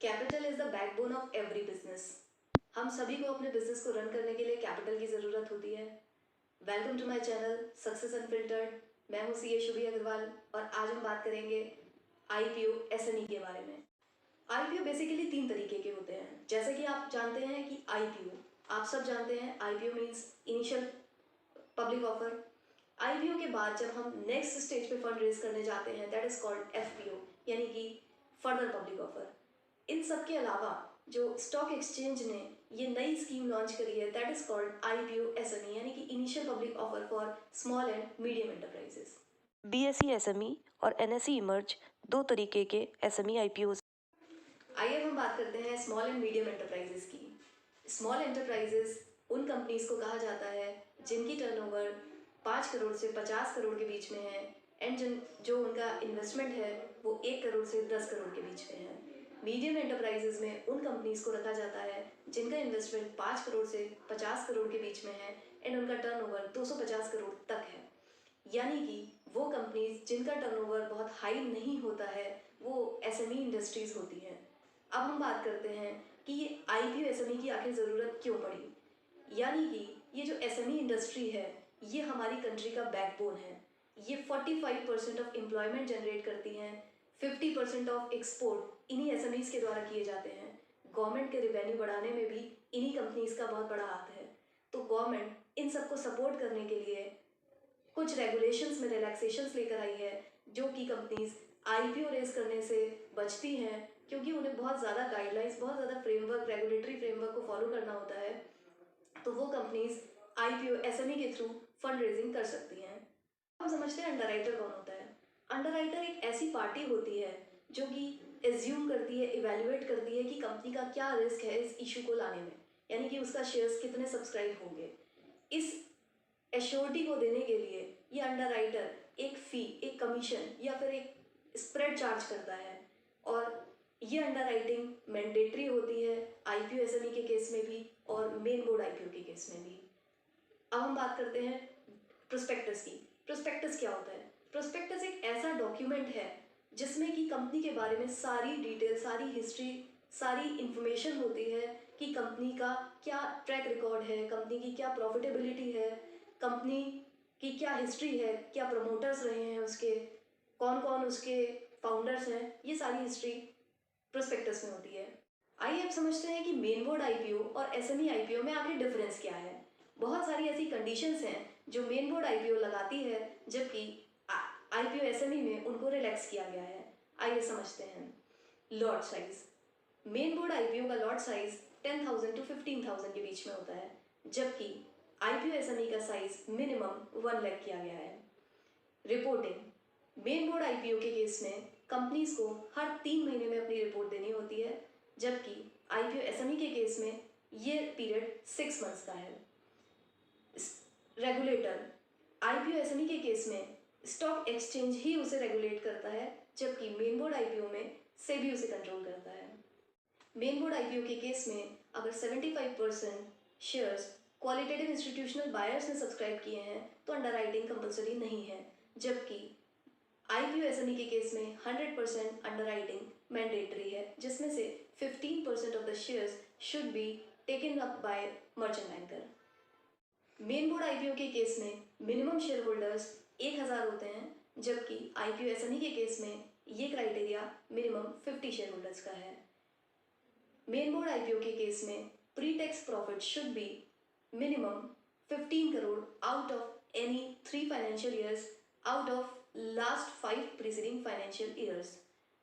Capital is the backbone of every business. हम सभी को अपने बिजनेस को रन करने के लिए कैपिटल की ज़रूरत होती है। Welcome to my channel success unfiltered. मैं हूँ सीए शुभी अग्रवाल और आज हम बात करेंगे आईपीओ एसएमई के बारे में। आईपीओ बेसिकली 3 तरीके के होते हैं। जैसे कि आप जानते हैं कि आईपीओ, आप सब जानते हैं IPO means initial public offer. IPO के बाद जब हम नेक्स्ट स्टेज पे फंड रेज करने जाते हैं दैट इज कॉल्ड एफपीओ, यानी कि फर्दर पब्लिक ऑफर। इन सब के अलावा जो स्टॉक एक्सचेंज ने ये नई स्कीम लॉन्च करी है that is called IPO SME, यानी कि initial public offer for small and medium enterprises. BSE SME और एनएसई इमर्ज दो तरीके के एसएमई आईपीओ। आइए हम बात करते हैं स्मॉल एंड मीडियम एंटरप्राइजेस की। स्मॉल एंटरप्राइजेस उन कंपनीज को कहा जाता है जिनकी टर्नओवर 5 करोड़ से 50 करोड़ के बीच में है एंड जो उनका इन्वेस्टमेंट है वो 1 करोड़ से 10 करोड़ के बीच में है। मीडियम एंटरप्राइजेस में उन कंपनीज को रखा जाता है जिनका इन्वेस्टमेंट 5 करोड़ से 50 करोड़ के बीच में है एंड उनका टर्नओवर 250 करोड़ तक है। यानी कि वो कंपनीज जिनका टर्नओवर बहुत हाई नहीं होता है वो एसएमई इंडस्ट्रीज होती हैं। अब हम बात करते हैं कि ये आईपीओ एसएमई की आखिर ज़रूरत क्यों पड़ी। यानी कि ये जो एसएमई इंडस्ट्री है ये हमारी कंट्री का बैकबोन है। ये 45% ऑफ एम्प्लॉयमेंट जनरेट करती हैं। 50% ऑफ एक्सपोर्ट इन्हीं एसएमईज के द्वारा किए जाते हैं। गवर्नमेंट के रेवेन्यू बढ़ाने में भी इन्हीं कंपनीज का बहुत बड़ा हाथ है। तो गवर्नमेंट इन सबको सपोर्ट करने के लिए कुछ रेगुलेशंस में रिलैक्सेशंस लेकर आई है जो कि कंपनीज आईपीओ रेज करने से बचती हैं, क्योंकि उन्हें बहुत ज़्यादा गाइडलाइंस, बहुत ज़्यादा फ्रेमवर्क, रेगुलेटरी फ्रेमवर्क को फॉलो करना होता है। तो वो कंपनीज आईपीओ एसएमई के थ्रू फंड रेजिंग कर सकती हैं। हम समझते हैं अंडरराइटर कौन होता है। अंडरराइटर एक ऐसी पार्टी होती है जो कि एज्यूम करती है, इवेल्युएट करती है कि कंपनी का क्या रिस्क है इस इशू को लाने में, यानी कि उसका शेयर्स कितने सब्सक्राइब होंगे। इस एश्योरिटी को देने के लिए ये अंडरराइटर एक फ़ी, एक कमीशन या फिर एक स्प्रेड चार्ज करता है और ये अंडरराइटिंग मैंडेटरी होती है आईपीओ एसएमई के केस में भी और मेन बोर्ड आईपीओ के केस में भी। अब हम बात करते हैं प्रोस्पेक्टस की। प्रोस्पेक्टस क्या होता है? प्रोस्पेक्टस एक ऐसा डॉक्यूमेंट है जिसमें कि कंपनी के बारे में सारी डिटेल, सारी हिस्ट्री, सारी इंफॉर्मेशन होती है कि कंपनी का क्या ट्रैक रिकॉर्ड है, कंपनी की क्या प्रॉफिटेबिलिटी है, कंपनी की क्या हिस्ट्री है, क्या प्रमोटर्स रहे हैं उसके, कौन कौन उसके फाउंडर्स हैं, ये सारी हिस्ट्री प्रोस्पेक्टस में होती है। आइए अब समझते हैं कि मेन बोर्ड आईपीओ और एसएमई आईपीओ में आखिर डिफरेंस क्या है। बहुत सारी ऐसी कंडीशंस हैं जो मेन बोर्ड आईपीओ लगाती है जबकि आईपीओ एसएमई में उनको रिलैक्स किया गया है। आइए समझते हैं। Lot size. Main board IPO का लॉट साइज 10,000 to 15,000 के बीच में होता है, जबकि आईपीओ एसएमई का साइज मिनिमम 1 लाख किया गया है। रिपोर्टिंग। मेन बोर्ड आईपीओ के केस में कंपनीज को हर 3 महीने में अपनी रिपोर्ट देनी होती है, जबकि आईपीओ एसएमई के केस में ये पीरियड 6 मंथ्स का है। रेगुलेटर। आईपीओ एसएमई के केस में स्टॉक एक्सचेंज ही उसे रेगुलेट करता है, जबकि मेन बोर्ड आईपीओ में सेबी उसे कंट्रोल करता है। मेन बोर्ड आईपीओ के केस में अगर 75% शेयर्स क्वालिटेटिव इंस्टीट्यूशनल बायर्स ने सब्सक्राइब किए हैं तो अंडरराइटिंग कंपलसरी नहीं है, जबकि आईपीओ एसएमई के केस में 100% अंडरराइटिंग मैंडेटरी है, जिसमें से 15% of the shares should be taken up by merchant banker. Main board IPO के केस में मिनिमम शेयर होल्डर्स 1000 होते हैं, जबकि आईपीओ एसएमई के केस में ये क्राइटेरिया मिनिमम 50 शेयर होल्डर्स का है। मेन बोर्ड आईपीओ के केस में pre tax profit should be minimum 15 crore out of any 3 financial years out of last 5 preceding financial years,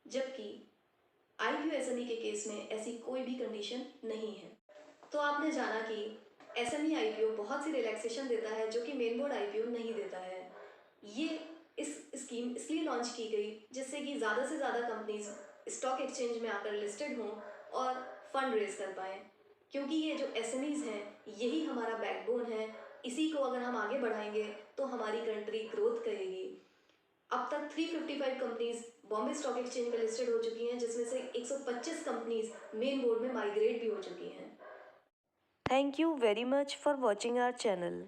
जबकि आईपीओ एसएमई के केस में ऐसी कोई भी कंडीशन नहीं है। तो आपने जाना कि एसएमई आईपीओ बहुत सी रिलैक्सेशन देता है जो कि मेन बोर्ड आईपीओ नहीं देता है। ये इस स्कीम इसलिए लॉन्च की गई जिससे कि ज़्यादा से ज़्यादा कंपनीज स्टॉक एक्सचेंज में आकर लिस्टेड हों और फंड रेज कर पाएँ, क्योंकि ये जो एसएमईज हैं यही हमारा बैकबोन है। इसी को अगर हम आगे बढ़ाएंगे तो हमारी कंट्री ग्रोथ करेगी। अब तक 355 कंपनीज बॉम्बे स्टॉक एक्सचेंज में लिस्टेड हो चुकी हैं, जिसमें से 125 कंपनीज मेन बोर्ड में माइग्रेट भी हो चुकी हैं। Thank you very much for watching our channel.